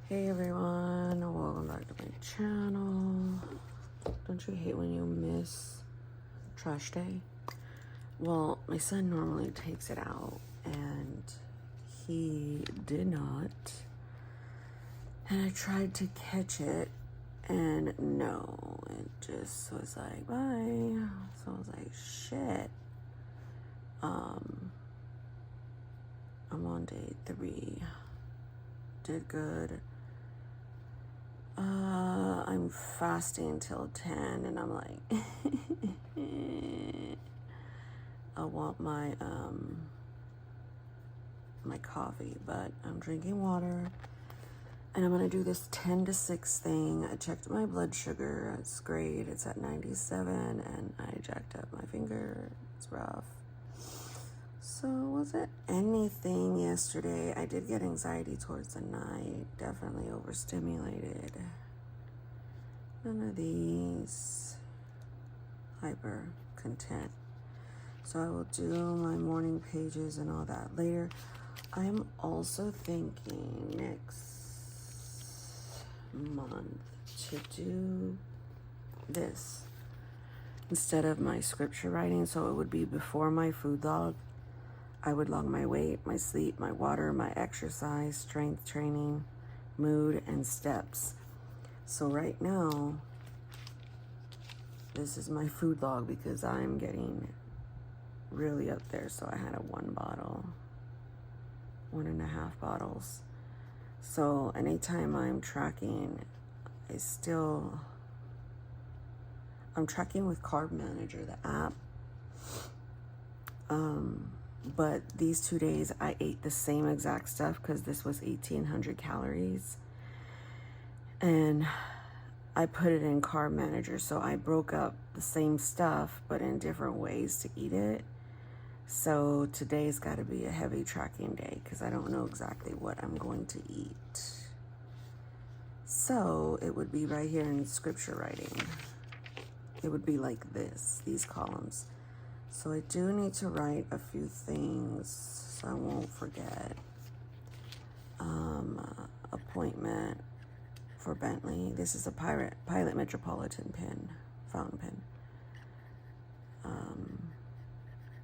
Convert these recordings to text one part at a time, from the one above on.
Hey everyone, welcome back to my channel. Don't you hate when you miss trash day? Well, my son normally takes it out and he did not. And I tried to catch it and no, it just was like, bye. So I was like, shit. I'm on day 3. Did good. I'm fasting till 10 and I'm like I want my my coffee, but I'm drinking water and I'm gonna do this 10 to 6 thing. I checked my blood sugar, it's great, it's at 97, and I jacked up my finger, it's rough. So wasn't anything yesterday. I did get anxiety towards the night, definitely overstimulated. None of these. Hyper content. So I will do my morning pages and all that later. I am also thinking next month to do this instead of my scripture writing. So it would be before my food log. I would log my weight, my sleep, my water, my exercise, strength training, mood, and steps. So right now, this is my food log because I'm getting really up there. So I had a 1 bottle, 1.5 bottles. So anytime I'm tracking, I'm tracking with Carb Manager, the app. But these 2 days I ate the same exact stuff because this was 1,800 calories. And I put it in Carb Manager. So I broke up the same stuff, but in different ways to eat it. So today's got to be a heavy tracking day because I don't know exactly what I'm going to eat. So it would be right here in scripture writing. It would be like this, these columns. So I do need to write a few things so I won't forget. Appointment for Bentley. This is a Pilot Metropolitan pen, fountain pen.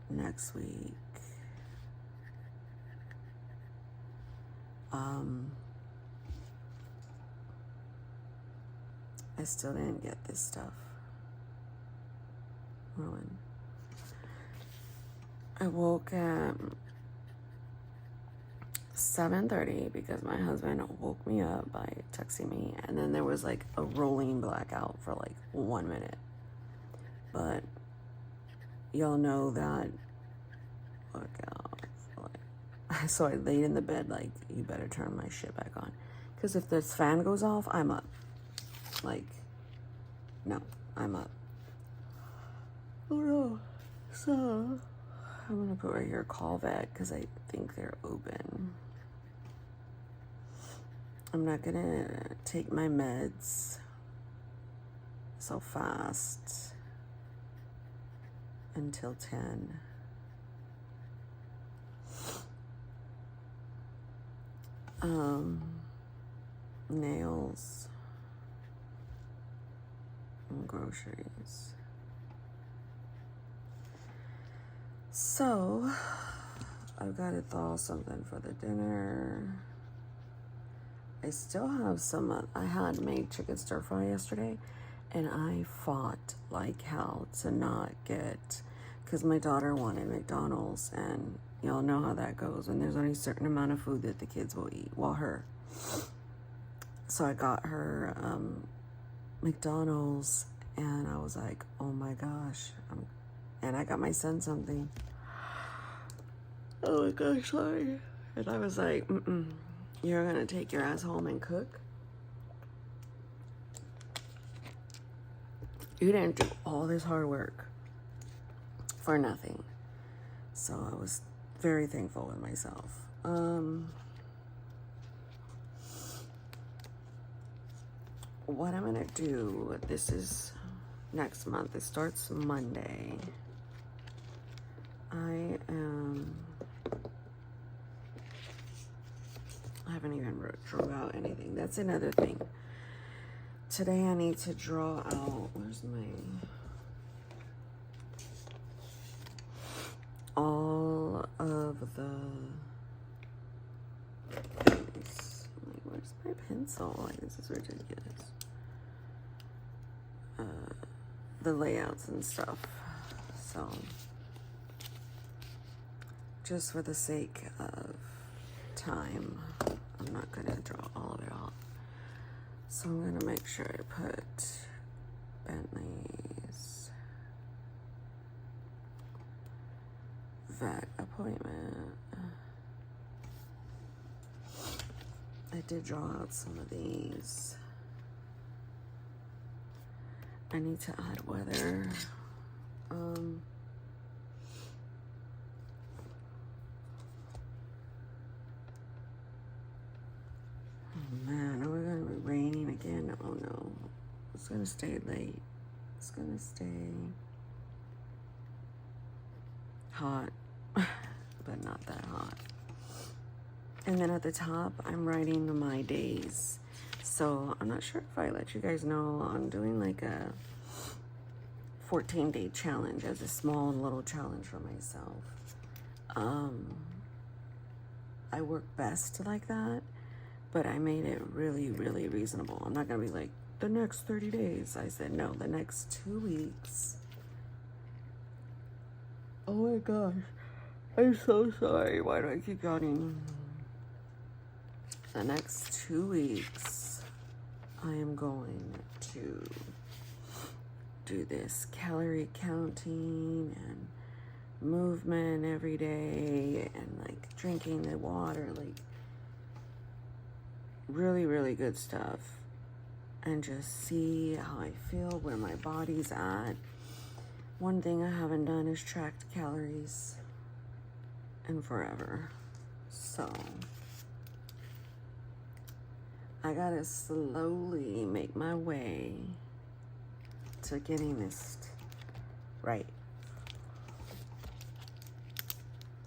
Next week. I still didn't get this stuff. Ruin. I woke at 7:30 because my husband woke me up by texting me, and then there was like a rolling blackout for like 1 minute. But y'all know that blackout. So I laid in the bed like, you better turn my shit back on, because if this fan goes off, I'm up. Like, no, I'm up. Oh no. So I'm gonna put right here call vet because I think they're open. I'm not gonna take my meds so fast until 10. Nails and groceries. So I've got to thaw something for the dinner. I still have some. I had made chicken stir fry yesterday, and I fought like hell to not get, because my daughter wanted McDonald's, and y'all know how that goes when there's only a certain amount of food that the kids will eat. Well, her. So I got her McDonald's, and I was like, oh my gosh. And I got my son something. Oh my gosh, sorry. And I was like, you're gonna take your ass home and cook? You didn't do all this hard work for nothing. So I was very thankful with myself. What I'm gonna do, this is next month. It starts Monday. I haven't even drew out anything. That's another thing. Today I need to draw out, where's my, all of the things. Like, where's my pencil? Like, this is ridiculous. The layouts and stuff. So, just for the sake of time, I'm not gonna draw all of it out. So I'm gonna make sure I put Bentley's vet appointment. I did draw out some of these. I need to add weather. Oh man, are we gonna be raining again? Oh no, it's gonna stay late. It's gonna stay hot, but not that hot. And then at the top, I'm writing my days. So I'm not sure if I let you guys know, I'm doing like a 14-day challenge as a small little challenge for myself. I work best like that, but I made it really, really reasonable. I'm not gonna be like, the next 30 days. I said, no, the next 2 weeks. Oh my gosh, I'm so sorry. Why do I keep yawning? The next 2 weeks, I am going to do this calorie counting and movement every day and like drinking the water, like really, really good stuff, and just see how I feel, where my body's at. One thing I haven't done is tracked calories in forever. So I gotta slowly make my way to getting this right.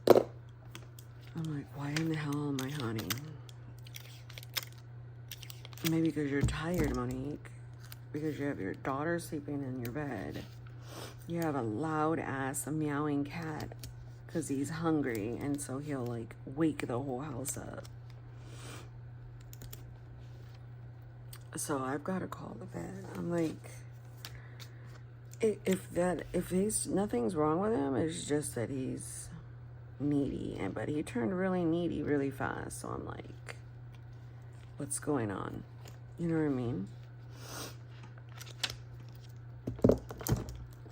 I'm like, why in the hell am I hunting? Maybe because you're tired, Monique. Because you have your daughter sleeping in your bed. You have a loud ass, a meowing cat because he's hungry, and so he'll like wake the whole house up. So I've got to call the vet. I'm like, if he's, nothing's wrong with him, it's just that he's needy, but he turned really needy really fast. So I'm like, what's going on? You know what I mean?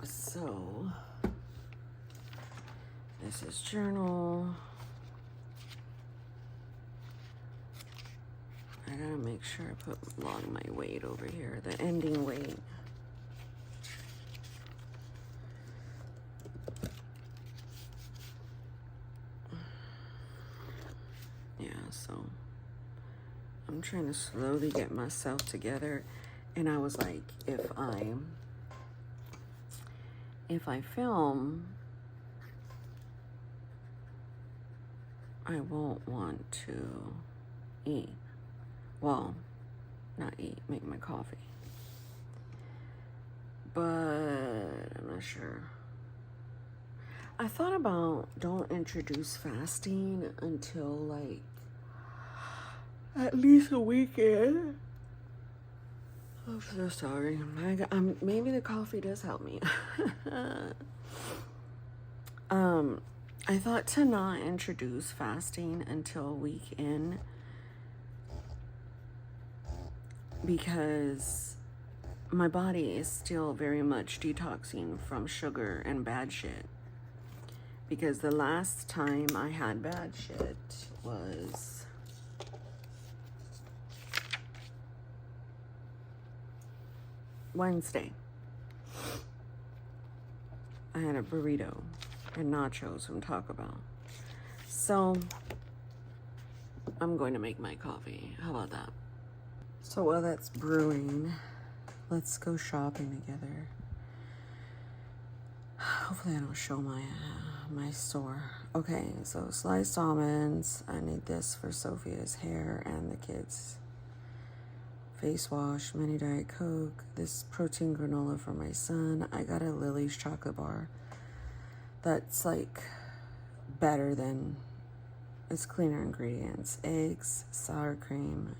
So this is journal. I gotta make sure I put log my weight over here, the ending weight. Yeah, so I'm trying to slowly get myself together, and I was like, if I film, I won't want to eat. Well, not eat, make my coffee. But I'm not sure. I thought about don't introduce fasting until like at least a weekend. I'm so sorry. Maybe the coffee does help me. I thought to not introduce fasting until weekend because my body is still very much detoxing from sugar and bad shit. Because the last time I had bad shit was Wednesday. I had a burrito and nachos from Taco Bell. So I'm going to make my coffee. How about that? So while that's brewing, let's go shopping together. Hopefully I don't show my store. Okay, so sliced almonds. I need this for Sophia's hair and the kids. Face wash, mini Diet Coke. This protein granola for my son. I got a Lily's chocolate bar. That's like better than, it's cleaner ingredients. Eggs, sour cream,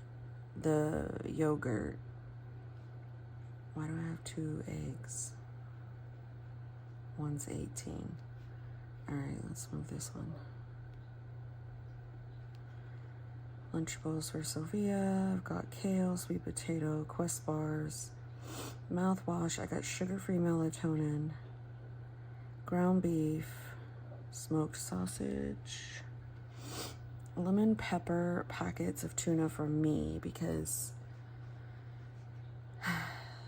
the yogurt. Why do I have 2 eggs? One's 18. All right, let's move this one. Lunchables for Sophia. I've got kale, sweet potato, Quest bars, mouthwash. I got sugar-free melatonin, ground beef, smoked sausage, lemon pepper packets of tuna for me because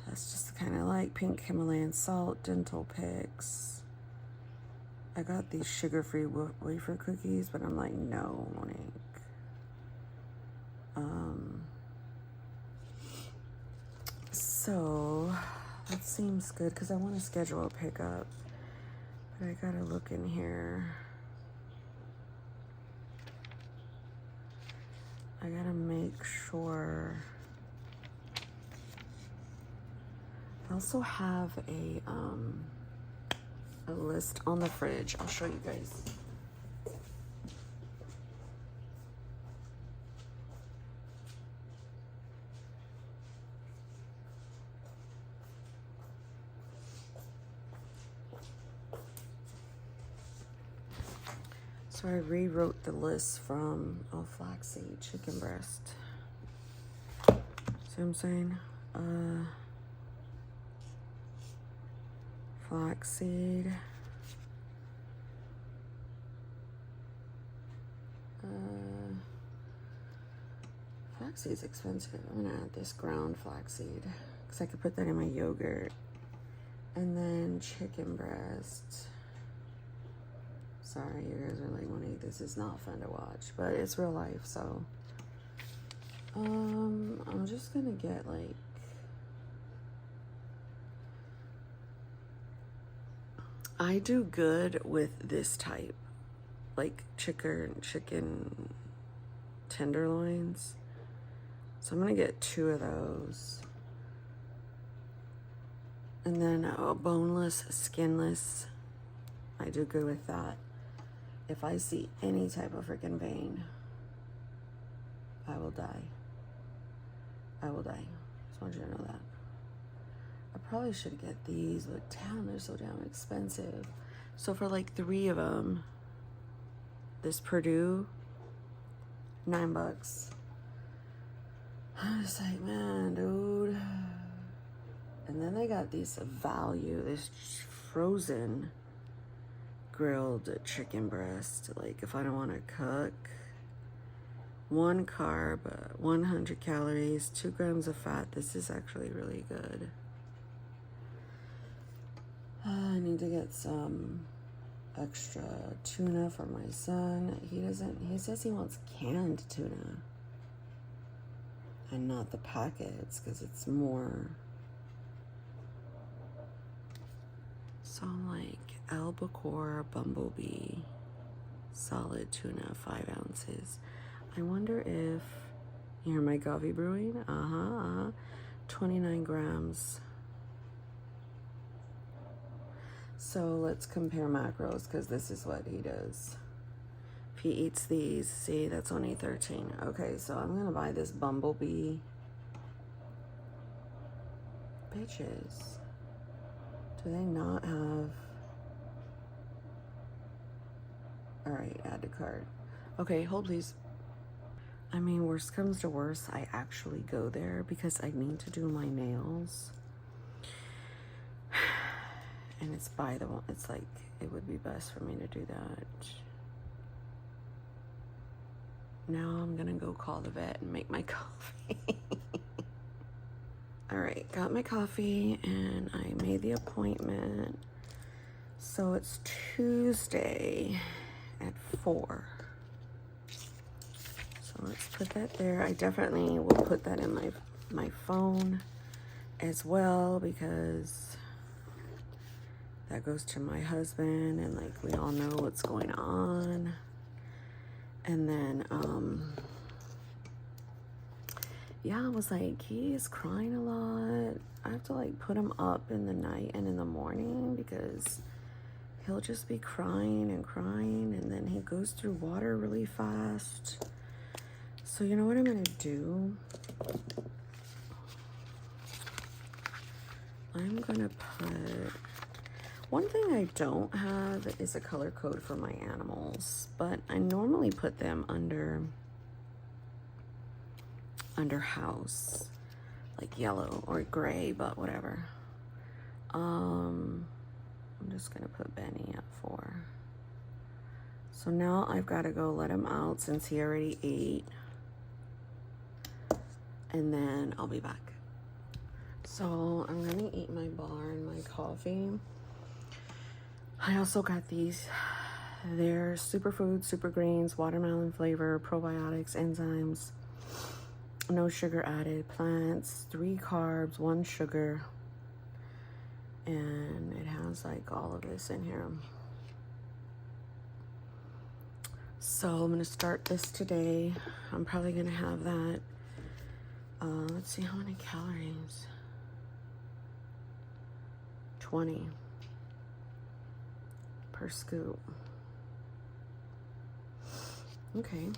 that's just kind of like pink Himalayan salt, dental picks. I got these sugar-free wafer cookies, but I'm like, no, Monique. So that seems good because I want to schedule a pickup, but I gotta look in here. I gotta make sure. I also have a list on the fridge. I'll show you guys. So I rewrote the list from flaxseed, chicken breast. See what I'm saying? Flaxseed. Flaxseed's expensive. I'm gonna add this ground flaxseed because I could put that in my yogurt. And then chicken breast. Sorry, you guys are like, Monique, this is not fun to watch, but it's real life, so. I'm just gonna get like, I do good with this type, like chicken tenderloins. So I'm gonna get 2 of those. And then boneless, skinless. I do good with that. If I see any type of freaking vein, I will die. I will die. Just want you to know that. I probably should get these, but damn, they're so damn expensive. So for like 3 of them, this Purdue, $9. I'm just like, man, dude. And then they got these value, this frozen grilled chicken breast. Like if I don't want to cook, 1 carb, 100 calories, 2 grams of fat. This is actually really good. I need to get some extra tuna for my son. He says he wants canned tuna and not the packets because it's more. So I'm like, albacore bumblebee solid tuna, 5 ounces. I wonder if, you hear my coffee brewing? 29 grams. So let's compare macros because this is what he does. If he eats these, see, that's only 13. Okay, so I'm gonna buy this bumblebee. Bitches. Do they not have? All right, add to cart. Okay, hold please. I mean, worst comes to worst, I actually go there because I need to do my nails. And it's by the one, it's like, it would be best for me to do that. Now I'm gonna go call the vet and make my coffee. All right, got my coffee and I made the appointment. So it's Tuesday at 4. So let's put that there. I definitely will put that in my phone as well because That goes to my husband, and like we all know what's going on. And then yeah, I was like, he is crying a lot. I have to like put him up in the night and in the morning because he'll just be crying and crying, and then he goes through water really fast. So you know what I'm gonna do? I'm gonna put, one thing I don't have is a color code for my animals, but I normally put them under house, like yellow or gray, but whatever. I'm just gonna put Benny at 4. So now I've got to go let him out since he already ate, and then I'll be back. So I'm gonna eat my bar and my coffee. I also got these. They're superfoods, super greens, watermelon flavor, probiotics, enzymes, no sugar added, plants, 3 carbs, 1 sugar, and it has like all of this in here. So I'm gonna start this today. I'm probably gonna have that. Let's see how many calories. 20 per scoop. Okay.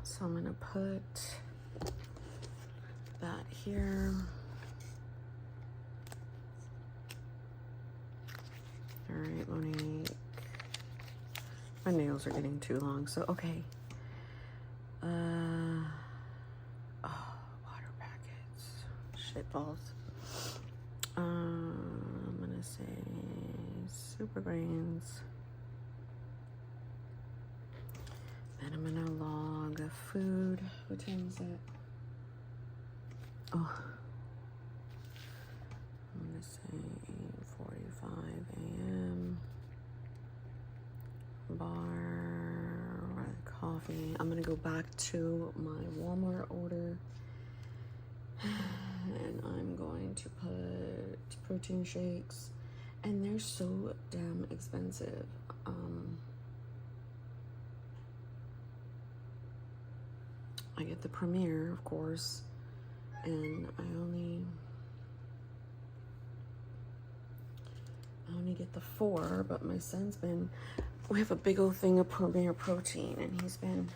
So I'm gonna put that here. All right, Monique. My nails are getting too long, so okay. Water packets. Shit balls. I'm gonna say super greens. Then I'm gonna log food. What time is it? Oh, I'm gonna say 8:45 a.m. Bar, coffee. I'm gonna go back to my Walmart order, and I'm going to put protein shakes, and they're so damn expensive. I get the Premier, of course, and I only get the 4, but my son's been, we have a big old thing of Premier protein, and he's been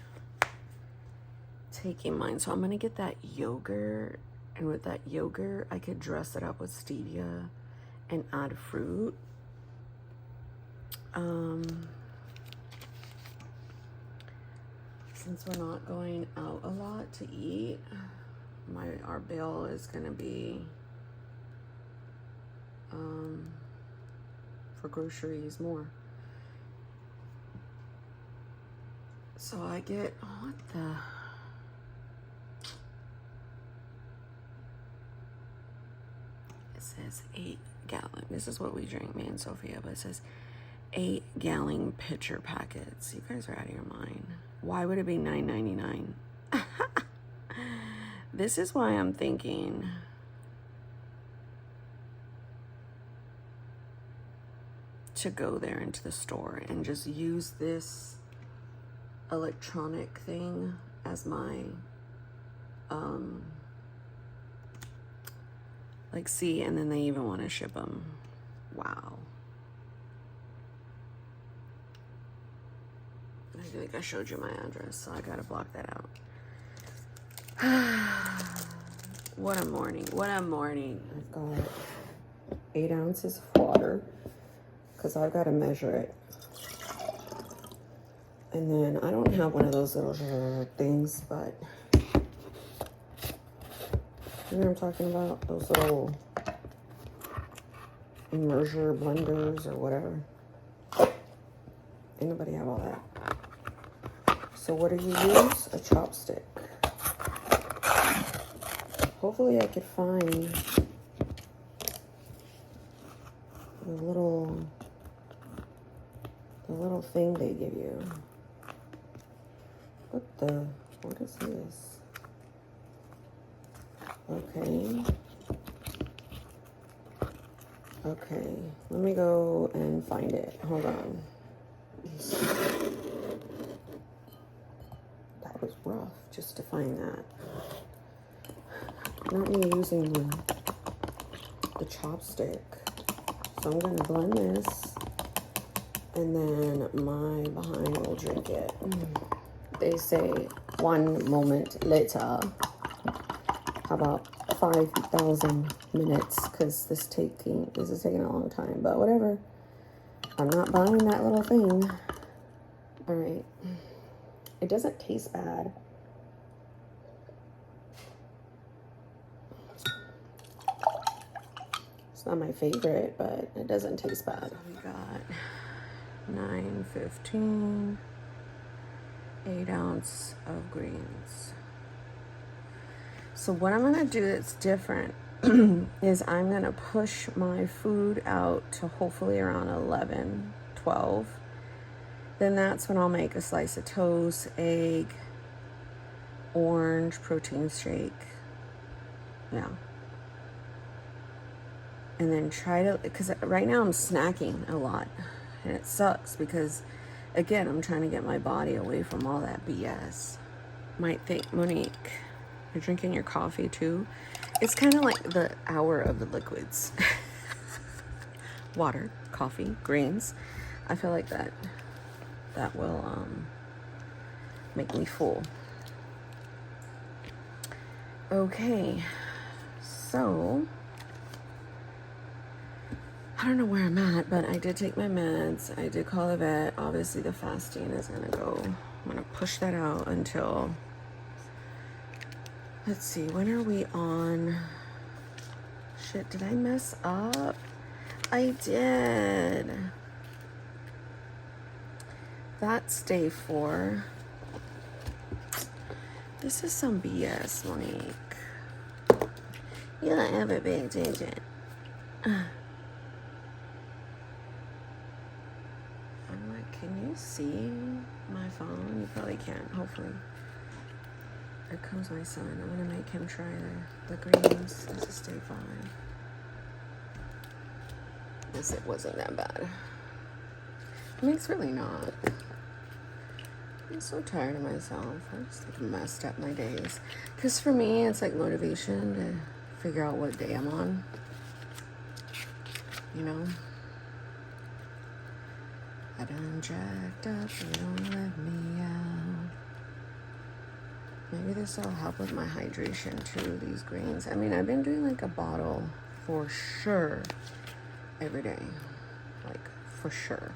taking mine. So I'm gonna get that yogurt, and with that yogurt, I could dress it up with stevia and add fruit. Since we're not going out a lot to eat, our bill is gonna be for groceries more. So I get, what the, it says 8 gallon. This is what we drink, me and Sophia, but it says 8 gallon pitcher packets. You guys are out of your mind. Why would it be $9.99? This is why I'm thinking to go there into the store and just use this electronic thing as my like, see, and then they even want to ship them. Wow. I feel like I showed you my address, so I gotta block that out. What a morning. What a morning. I've got 8 ounces of water because I've got to measure it. And then I don't have one of those little things, but you know what I'm talking about? Those little immerser blenders or whatever. Anybody have all that? So what do you use? A chopstick. Hopefully I could find the little thing they give you. What is this? Okay. Okay, let me go and find it. Hold on. That was rough just to find that. Not me using the chopstick. So I'm gonna blend this, and then my behind will drink it. They say 1 moment later. How about 5,000 minutes? Because this is taking a long time, but whatever. I'm not buying that little thing. All right. It doesn't taste bad. It's not my favorite, but it doesn't taste bad. So we got 915, 8 ounce of greens. So what I'm gonna do that's different is I'm gonna push my food out to hopefully around 11, 12. Then that's when I'll make a slice of toast, egg, orange, protein shake. Yeah. And then try to, because right now I'm snacking a lot. And it sucks because, again, I'm trying to get my body away from all that BS. Might think, Monique, you're drinking your coffee too? It's kind of like the hour of the liquids. Water, coffee, greens. I feel like that will make me full. Okay, so I don't know where I'm at, but I did take my meds. I did call the vet. Obviously the fasting is gonna go. I'm gonna push that out until, let's see, when are we on? Shit, did I mess up? I did. That's day 4. This is some BS, Monique. You don't ever pay attention. I'm like, can you see my phone? You probably can't, hopefully. Here comes my son. I'm gonna make him try the greens. This is day 5. Yes, it wasn't that bad. I mean, it's really not. I'm so tired of myself. I just like messed up my days. Because for me, it's like motivation to figure out what day I'm on. You know? I done jacked up, so don't let me out. Maybe this will help with my hydration too, these greens. I mean, I've been doing like a bottle for sure every day. Like, for sure.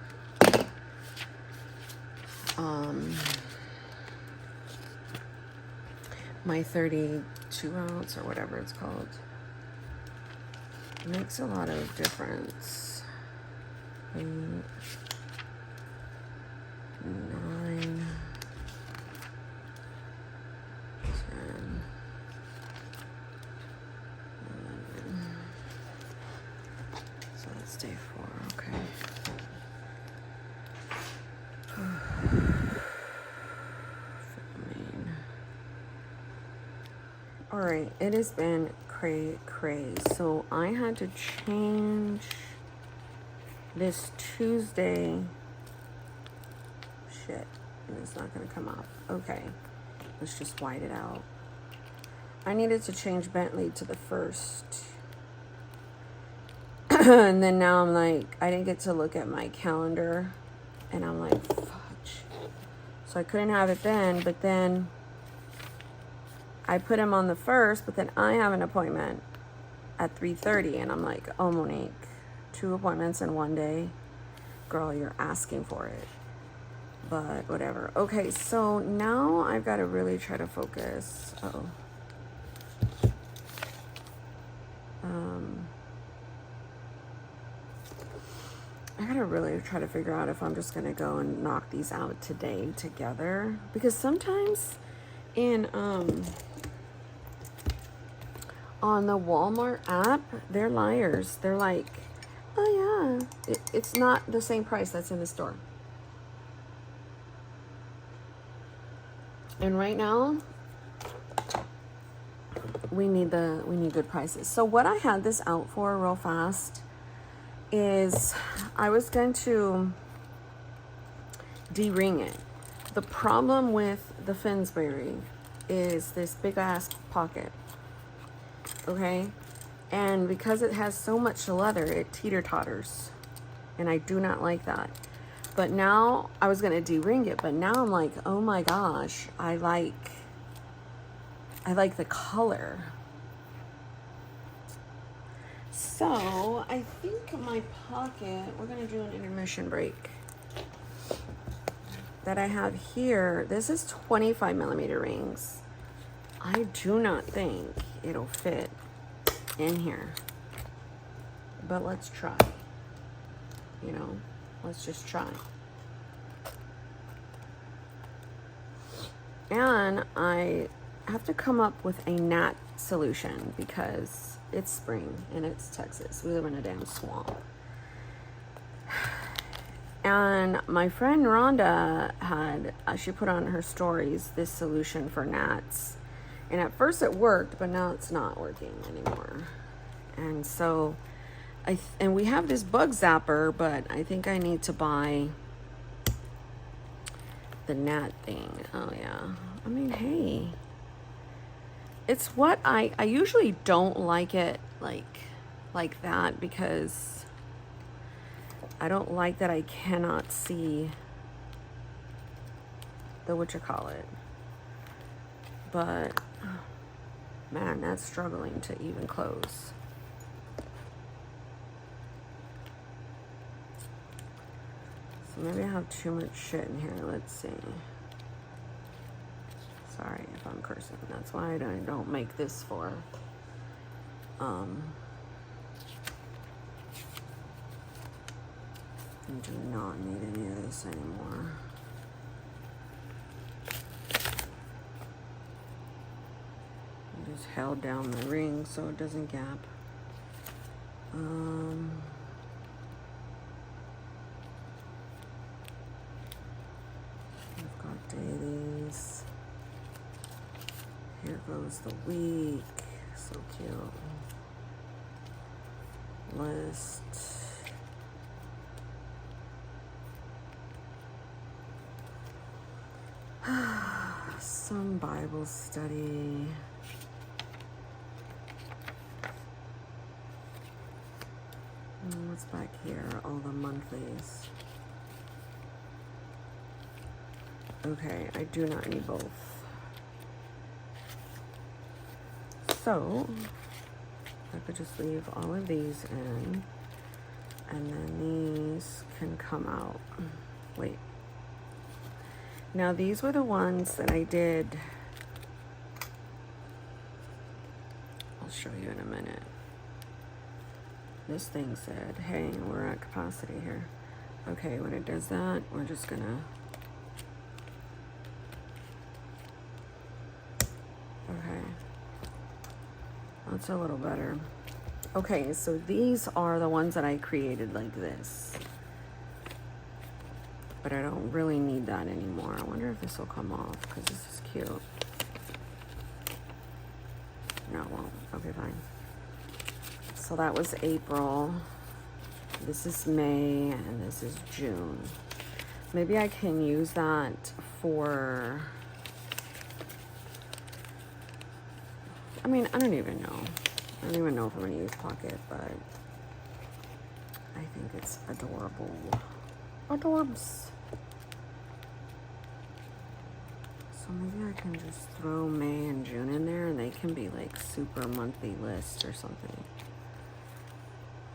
My 32 ounce or whatever it's called makes a lot of difference. 8, 9, 10, 11. So that's day 4, okay. All right, it has been cray. So I had to change this Tuesday. Shit, and it's not gonna come up. Okay, let's just white it out. I needed to change Bentley to the 1st. And then now I'm like, I didn't get to look at my calendar. And I'm like, fudge. So I couldn't have it then, but then I put him on the 1st, but then I have an appointment at 3:30, and I'm like, oh, Monique, 2 appointments in 1 day? Girl, you're asking for it. But whatever. Okay, so now I've got to really try to focus. Uh-oh. I gotta really try to figure out if I'm just gonna go and knock these out today together. Because sometimes in on the Walmart app, they're liars. They're like, oh yeah, it's not the same price that's in the store. And right now, we need good prices. So what I had this out for real fast is I was going to de-ring it. The problem with the Finsbury is this big ass pocket, okay? And because it has so much leather, it teeter-totters, and I do not like that. But now I was gonna de-ring it, but now I'm like, oh my gosh, I like the color. So I think my pocket, we're gonna do an intermission break, that I have here, this is 25 millimeter rings. I do not think it'll fit in here, but let's try, you know, let's just try. And I have to come up with a gnat solution because it's spring and it's Texas. We live in a damn swamp. And my friend Rhonda had, she put on her stories this solution for gnats. And at first it worked, but now it's not working anymore. And so, and we have this bug zapper, but I think I need to buy the gnat thing. Oh yeah. I mean, hey. It's what I usually don't like it like that, because I don't like that I cannot see the whatchamacallit. But man, that's struggling to even close. So maybe I have too much shit in here. Let's see. Sorry if I'm cursing. That's why I don't make this for I do not need any of this anymore. I just held down the ring so it doesn't gap. I've got dailies. Here goes the week. So cute. List. Some Bible study. What's back here? All the monthlies. Okay, I do not need both. So, I could just leave all of these in, and then these can come out. Wait. Now these were the ones that I did. I'll show you in a minute. This thing said, hey, we're at capacity here. Okay, when it does that, we're just gonna, okay, that's a little better. Okay, so these are the ones that I created like this. But I don't really need that anymore. I wonder if this will come off, because this is cute. No, it won't. Okay, fine. So that was April. This is May, and this is June. Maybe I can use that for, I mean, I don't even know. I don't even know if I'm gonna use pocket, but I think it's adorable. Adorbs. So maybe I can just throw May and June in there, and they can be like super monthly list or something.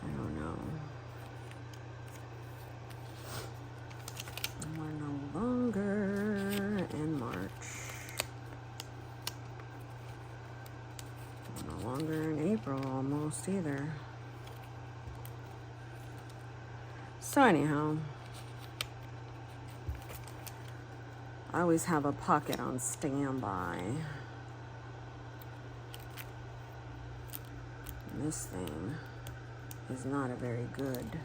I don't know. We're no longer in March. We're no longer in April almost either. So anyhow, I always have a pocket on standby. And this thing is not a very good.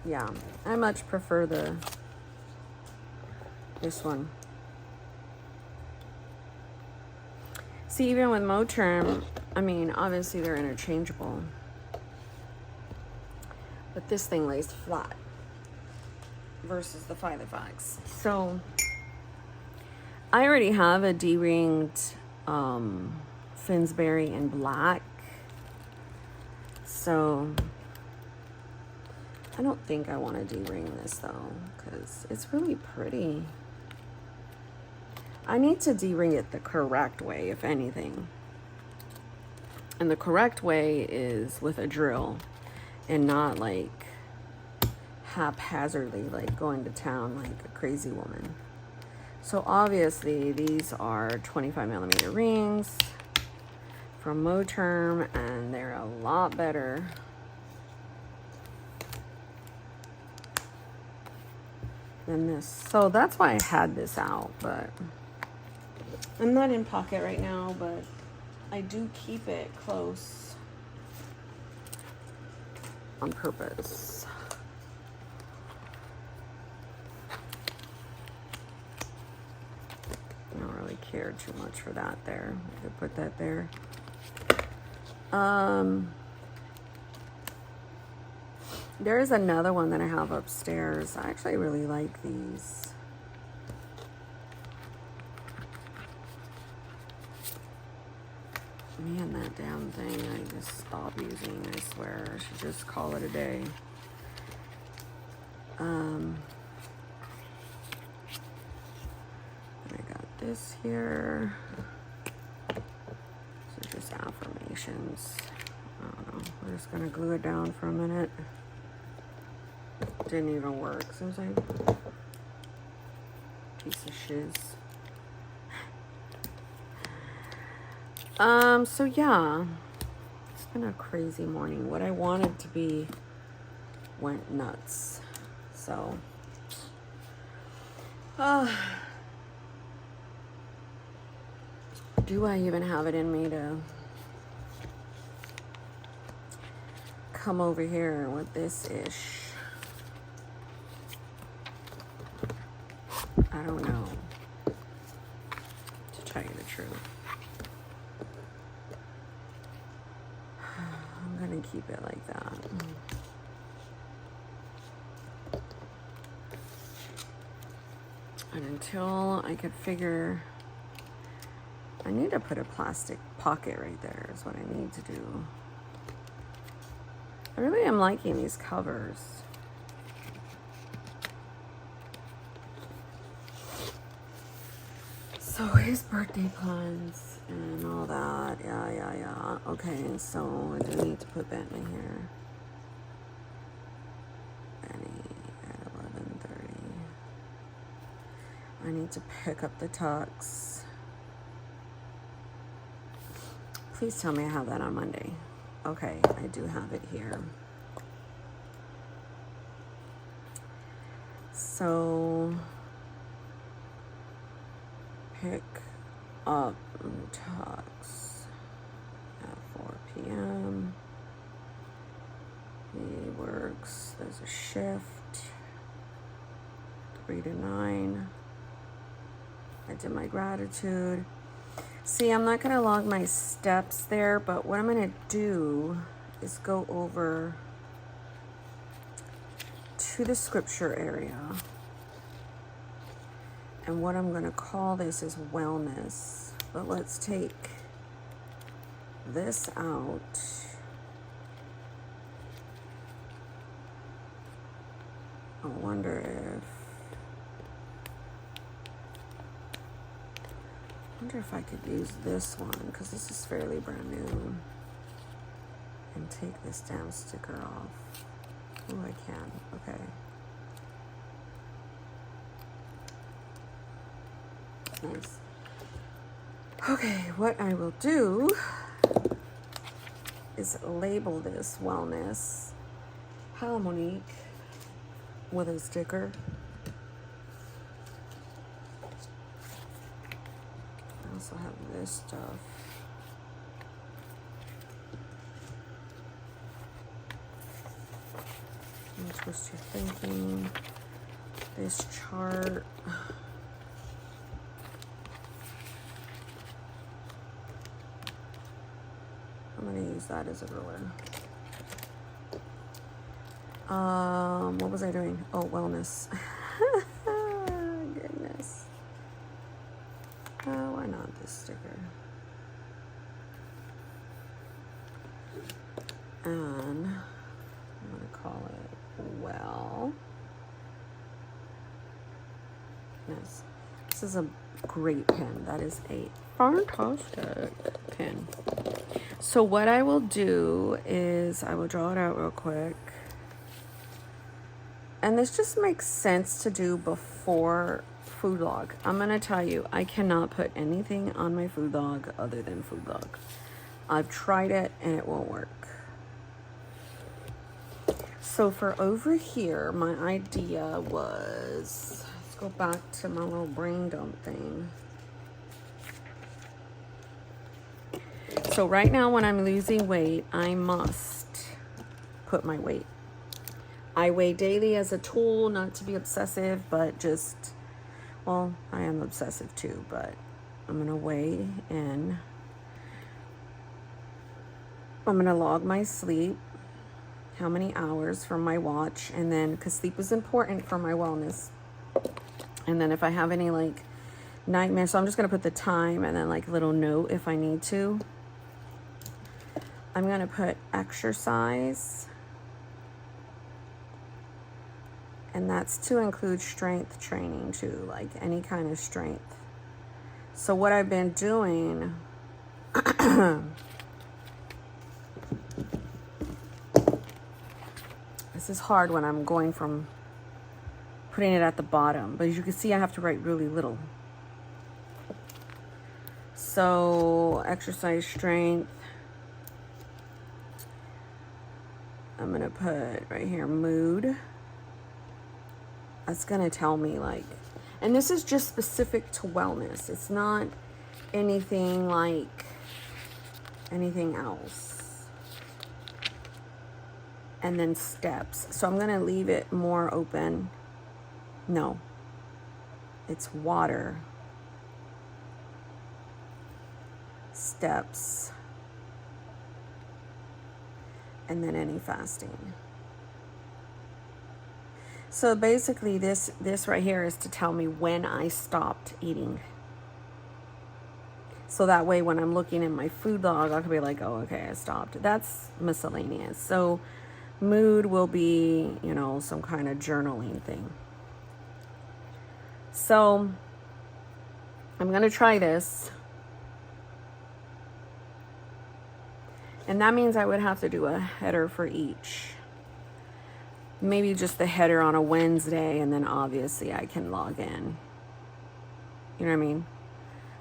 Yeah, I much prefer this one. See, even with Moterm, I mean, obviously they're interchangeable. But this thing lays flat versus the Filofax. So I already have a D-ringed Finsbury in black. So I don't think I want to D-ring this though, because it's really pretty. I need to D-ring it the correct way, if anything. And the correct way is with a drill and not like haphazardly, like going to town like a crazy woman. So obviously these are 25mm rings from Moterm, and they're a lot better than this. So that's why I had this out, but I'm not in pocket right now, but I do keep it close on purpose. I don't really care too much for that there. I could put that there. There is another one that I have upstairs. I actually really like these. Man, that damn thing I just stopped using, I swear. I should just call it a day. And I got this here. So just affirmations. I don't know. We're just gonna glue it down for a minute. Didn't even work. Seems like piece of shiz. So yeah, it's been a crazy morning. What I wanted to be went nuts. So, do I even have it in me to come over here with this ish? I don't know, to tell you the truth. I'm gonna keep it like that. And until I could figure, I need to put a plastic pocket right there is what I need to do. I really am liking these covers. So his birthday plans and all that. Yeah. Okay, so I do need to put Bentley here. Benny at 11:30. I need to pick up the tux. Please tell me I have that on Monday. Okay, I do have it here. So pick up tux at 4 p.m. He works, there's a shift, 3 to 9. I did my gratitude. See, I'm not gonna log my steps there, but what I'm gonna do is go over to the scripture area. And what I'm gonna call this is wellness. But let's take this out. I wonder if I could use this one, because this is fairly brand new, and take this damn sticker off. Oh, I can. Okay. Nice. Okay, what I will do is label this wellness. Hello, Monique, with a sticker. I also have this stuff. And twist your thinking. This chart. I'm gonna use that as a ruler. What was I doing? Oh, wellness. Goodness. Why not this sticker? And I'm gonna call it well. Yes. This is a great pen. That is a fantastic pen. So what I will do is I will draw it out real quick. And this just makes sense to do before food log. I'm going to tell you, I cannot put anything on my food log other than food log. I've tried it and it won't work. So for over here, my idea was, let's go back to my little brain dump thing. So right now when I'm losing weight, I must put my weight. I weigh daily as a tool, not to be obsessive, but just, well, I am obsessive too, but I'm going to weigh in. I'm going to log my sleep, how many hours from my watch, and then, because sleep is important for my wellness. And then if I have any like nightmares, so I'm just going to put the time and then like a little note if I need to. I'm going to put exercise. And that's to include strength training too, like any kind of strength. So what I've been doing, this is hard when I'm going from putting it at the bottom, but as you can see, I have to write really little. So exercise, strength. I'm gonna put right here, mood. That's going to tell me like, and this is just specific to wellness. It's not anything like anything else. And then steps. So I'm going to leave it more open. No, it's water, steps, and then any fasting. So basically this right here is to tell me when I stopped eating. So that way when I'm looking at my food log, I can be like, oh, okay, I stopped. That's miscellaneous. So mood will be, you know, some kind of journaling thing. So I'm going to try this. And that means I would have to do a header for each. Maybe just the header on a Wednesday, and then obviously I can log in. You know what I mean?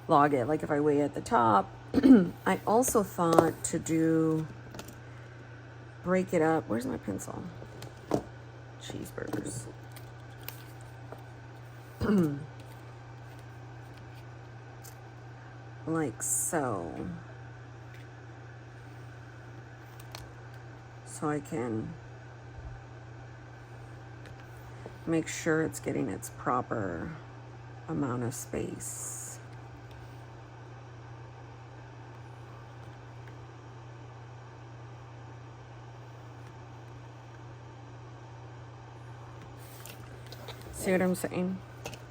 Log it, like if I weigh at the top. I also thought to break it up. Where's my pencil? Cheeseburgers. Like so. So I can make sure it's getting its proper amount of space. See what I'm saying?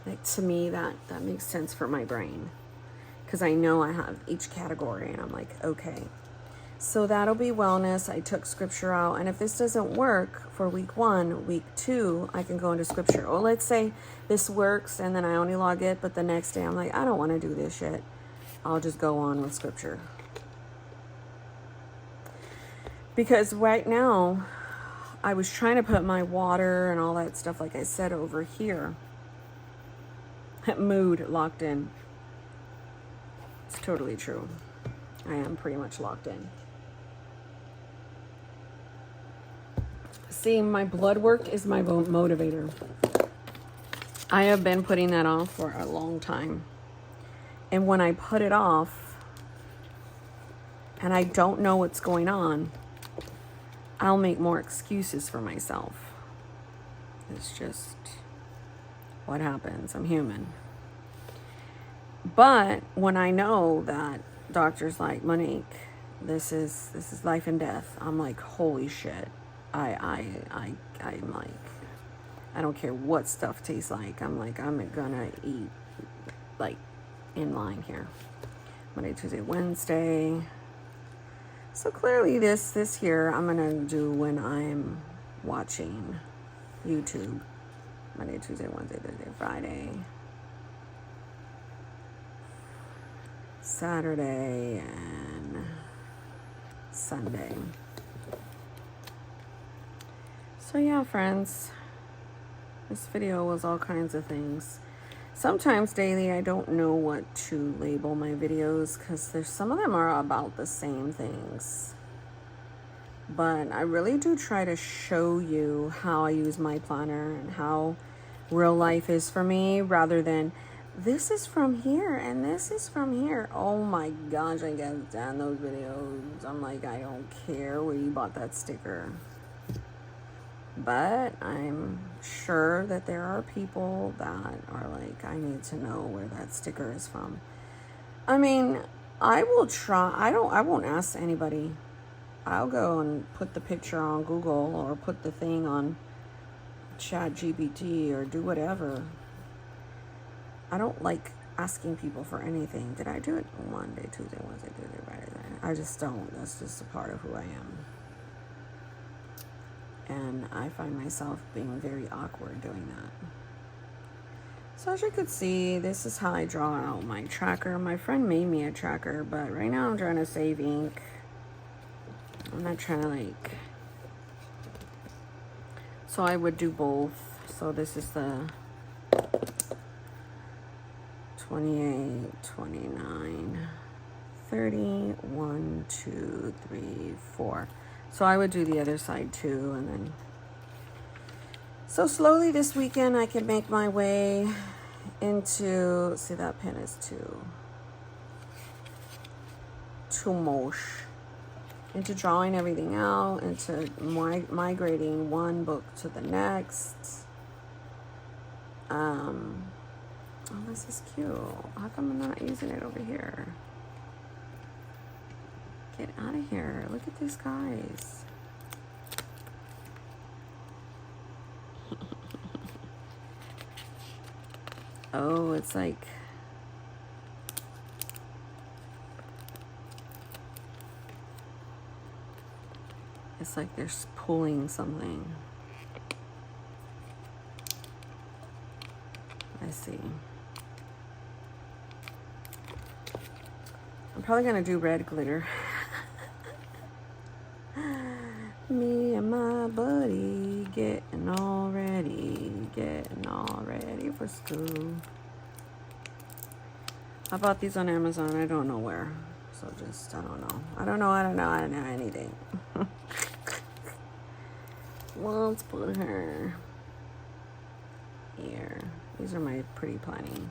Like, to me, that makes sense for my brain, because I know I have each category and I'm like, okay. So that'll be wellness. I took scripture out. And if this doesn't work for week 1, week 2, I can go into scripture. Or let's say this works and then I only log it, but the next day I'm like, I don't want to do this yet. I'll just go on with scripture. Because right now, I was trying to put my water and all that stuff, like I said, over here. Mood locked in. It's totally true. I am pretty much locked in. See, my blood work is my motivator. I have been putting that off for a long time. And when I put it off and I don't know what's going on, I'll make more excuses for myself. It's just what happens. I'm human. But when I know that doctors like, Monique, This is life and death. I'm like, holy shit. I'm like, I don't care what stuff tastes like. I'm like, I'm gonna eat like in line here. Monday, Tuesday, Wednesday. So clearly this here I'm gonna do when I'm watching YouTube. Monday, Tuesday, Wednesday, Thursday, Friday, Saturday, and Sunday. So yeah, friends, this video was all kinds of things. Sometimes daily I don't know what to label my videos because there's some of them are about the same things. But I really do try to show you how I use my planner and how real life is for me, rather than this is from here and this is from here. Oh my gosh, I can't stand those videos. I'm like, I don't care where you bought that sticker. But I'm sure that there are people that are like, I need to know where that sticker is from. I mean, I will try. I won't ask anybody. I'll go and put the picture on Google or put the thing on ChatGPT or do whatever. I don't like asking people for anything. Did I do it Monday, Tuesday, Wednesday, Thursday, Friday? I just don't. That's just a part of who I am. And I find myself being very awkward doing that. So as you could see, this is how I draw out my tracker. My friend made me a tracker, but right now I'm trying to save ink. I'm not trying to like... So I would do both. So this is the 28, 29, 30, 1, 2, 3, 4. So I would do the other side too, and then... So slowly this weekend I can make my way into... See, that pen is too mosh. Into drawing everything out, into migrating one book to the next. Oh, this is cute. How come I'm not using it over here? Get out of here. Look at these guys. Oh, it's like... It's like they're pulling something. I see. I'm probably gonna do red glitter. Me and my buddy getting all ready for school. I bought these on Amazon. I don't know where. So just, I don't know. I don't know anything. Let's put her here. These are my pretty planning.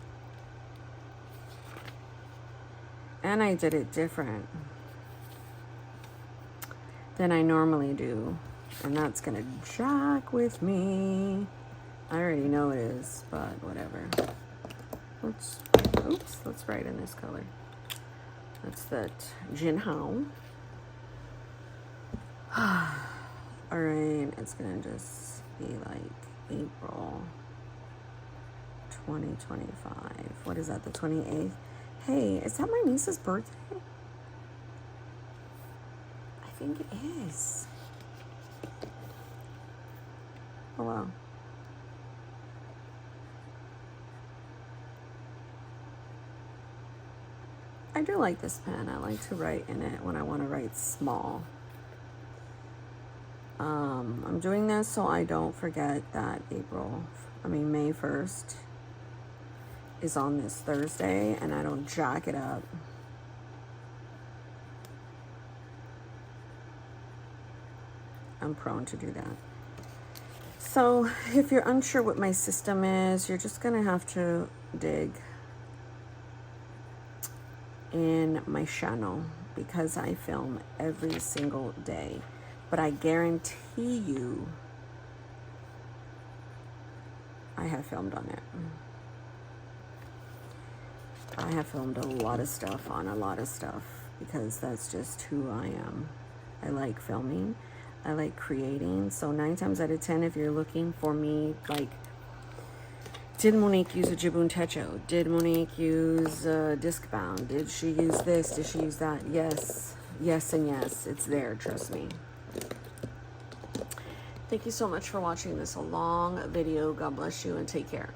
And I did it different than I normally do. And that's gonna jack with me. I already know it is, but whatever. Let's write in this color. That's that Jin Hao. Alright, it's gonna just be like April 2025. What is that, the 28th? Hey, is that my niece's birthday? I think it is. Oh wow. I do like this pen. I like to write in it when I want to write small. I'm doing this so I don't forget that May 1st is on this Thursday and I don't jack it up. I'm prone to do that. So if you're unsure what my system is, you're just gonna have to dig in my channel because I film every single day. But I guarantee you I have filmed on it. I have filmed a lot of stuff on a lot of stuff. because that's just who I am. I like filming. I like creating. So 9 times out of 10, if you're looking for me, like, did Monique use a Jibun Techo? Did Monique use disc bound? Did she use this? Did she use that? Yes. Yes and yes. It's there. Trust me. Thank you so much for watching this long video. God bless you and take care.